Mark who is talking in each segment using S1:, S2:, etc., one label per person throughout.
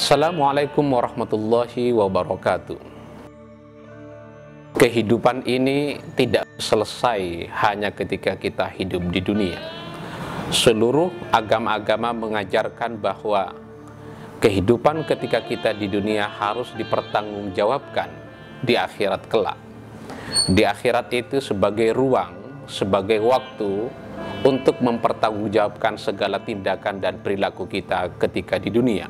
S1: Assalamualaikum warahmatullahi wabarakatuh. Kehidupan ini tidak selesai hanya ketika kita hidup di dunia. Seluruh agama-agama mengajarkan bahwa kehidupan ketika kita di dunia harus dipertanggungjawabkan di akhirat kelak. Di akhirat itu sebagai ruang, sebagai waktu untuk mempertanggungjawabkan segala tindakan dan perilaku kita ketika di dunia.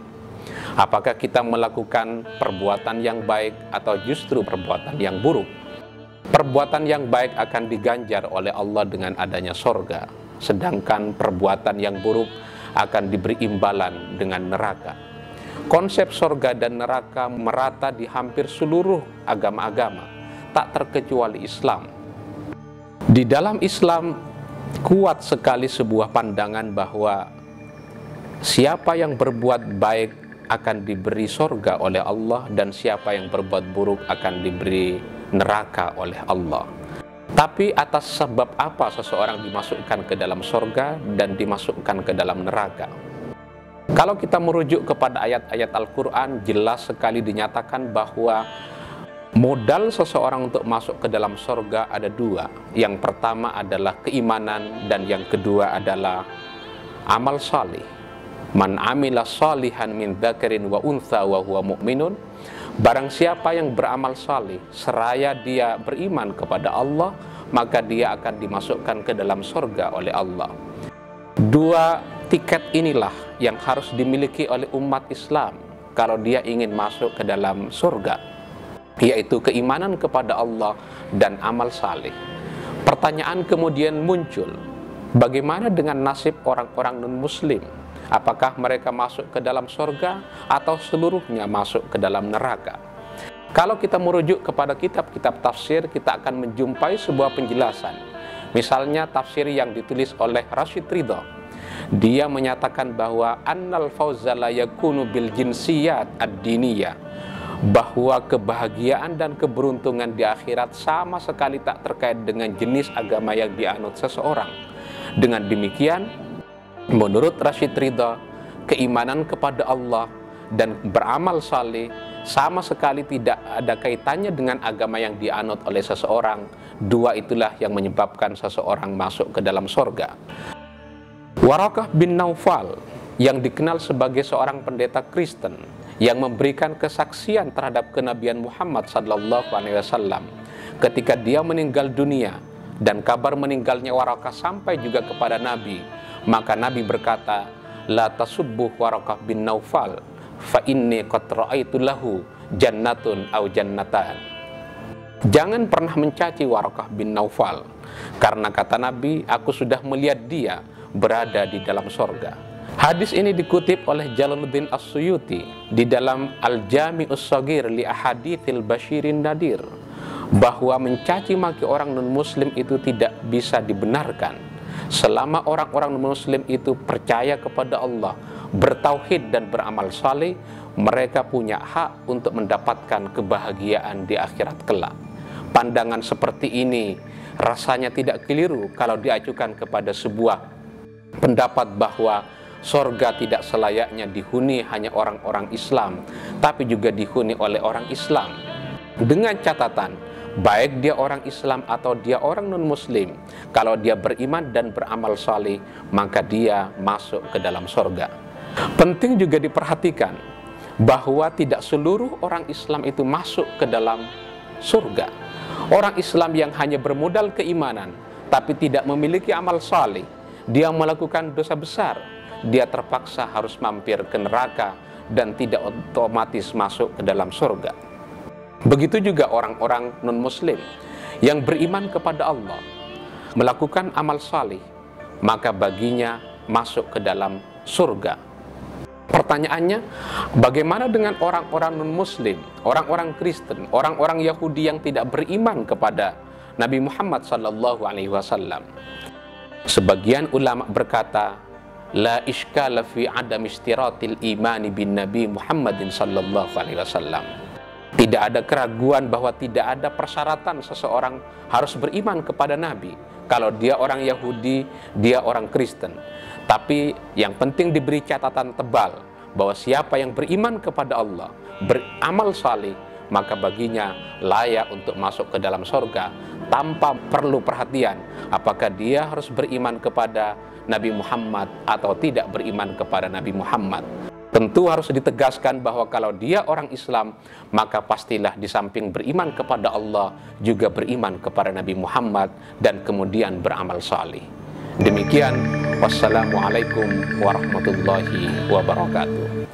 S1: Apakah kita melakukan perbuatan yang baik atau justru perbuatan yang buruk? Perbuatan yang baik akan diganjar oleh Allah dengan adanya sorga, sedangkan perbuatan yang buruk akan diberi imbalan dengan neraka. Konsep sorga dan neraka merata di hampir seluruh agama-agama, tak terkecuali Islam. Di dalam Islam kuat sekali sebuah pandangan bahwa siapa yang berbuat baik akan diberi sorga oleh Allah, dan siapa yang berbuat buruk akan diberi neraka oleh Allah. Tapi atas sebab apa seseorang dimasukkan ke dalam sorga dan dimasukkan ke dalam neraka? Kalau kita merujuk kepada ayat-ayat Al-Quran, jelas sekali dinyatakan bahwa modal seseorang untuk masuk ke dalam sorga ada dua. Yang pertama adalah keimanan, dan yang kedua adalah amal salih. Man amila salihan min dzakarin wa untha wa huwa mu'minun. Barang siapa yang beramal salih seraya dia beriman kepada Allah, maka dia akan dimasukkan ke dalam surga oleh Allah. Dua tiket inilah yang harus dimiliki oleh umat Islam kalau dia ingin masuk ke dalam surga, yaitu keimanan kepada Allah dan amal salih. Pertanyaan kemudian muncul, bagaimana dengan nasib orang-orang non-muslim? Apakah mereka masuk ke dalam surga atau seluruhnya masuk ke dalam neraka? Kalau kita merujuk kepada kitab-kitab tafsir, kita akan menjumpai sebuah penjelasan. Misalnya tafsir yang ditulis oleh Rashid Ridha. Dia menyatakan bahwa annal fawza la yakunu bil jinsiyat ad-diniyah, bahwa kebahagiaan dan keberuntungan di akhirat sama sekali tak terkait dengan jenis agama yang dianut seseorang. Dengan demikian, menurut Rashid Ridha, keimanan kepada Allah dan beramal saleh sama sekali tidak ada kaitannya dengan agama yang dianut oleh seseorang. Dua itulah yang menyebabkan seseorang masuk ke dalam surga. Waraqah bin Naufal yang dikenal sebagai seorang pendeta Kristen yang memberikan kesaksian terhadap kenabian Muhammad SAW, ketika dia meninggal dunia dan kabar meninggalnya Waraqah sampai juga kepada Nabi, maka Nabi berkata, la tasubbuh Waraqah bin Naufal fa inni qad ra'aitu lahu jannatun au jannatan. Jangan pernah mencaci Waraqah bin Naufal, karena kata Nabi, aku sudah melihat dia berada di dalam sorga. Hadis ini dikutip oleh Jalaluddin As-Suyuti di dalam Al-Jami'us Shaghir li Ahaditsil Basyirin Nadir, bahwa mencaci maki orang non-muslim itu tidak bisa dibenarkan selama orang-orang non-muslim itu percaya kepada Allah, bertauhid dan beramal saleh. Mereka punya hak untuk mendapatkan kebahagiaan di akhirat kelak. Pandangan seperti ini rasanya tidak keliru kalau diajukan kepada sebuah pendapat bahwa sorga tidak selayaknya dihuni hanya orang-orang Islam, tapi juga dihuni oleh orang Islam. Dengan catatan, baik dia orang Islam atau dia orang non-muslim, kalau dia beriman dan beramal saleh, maka dia masuk ke dalam surga. Penting juga diperhatikan bahwa tidak seluruh orang Islam itu masuk ke dalam surga. Orang Islam yang hanya bermodal keimanan tapi tidak memiliki amal saleh, dia melakukan dosa besar, dia terpaksa harus mampir ke neraka dan tidak otomatis masuk ke dalam surga. Begitu juga orang-orang non-muslim yang beriman kepada Allah, melakukan amal salih, maka baginya masuk ke dalam surga. Pertanyaannya, bagaimana dengan orang-orang non-muslim, orang-orang Kristen, orang-orang Yahudi yang tidak beriman kepada Nabi Muhammad SAW? Sebagian ulama berkata, la iskala fi adam istiratil imani bin Nabi Muhammadin SAW. Tidak ada keraguan bahwa tidak ada persyaratan seseorang harus beriman kepada Nabi. Kalau dia orang Yahudi, dia orang Kristen. Tapi yang penting diberi catatan tebal bahwa siapa yang beriman kepada Allah, beramal saleh, maka baginya layak untuk masuk ke dalam surga tanpa perlu perhatian apakah dia harus beriman kepada Nabi Muhammad atau tidak beriman kepada Nabi Muhammad. Tentu harus ditegaskan bahwa kalau dia orang Islam, maka pastilah di samping beriman kepada Allah, juga beriman kepada Nabi Muhammad, dan kemudian beramal saleh. Demikian, wassalamualaikum warahmatullahi wabarakatuh.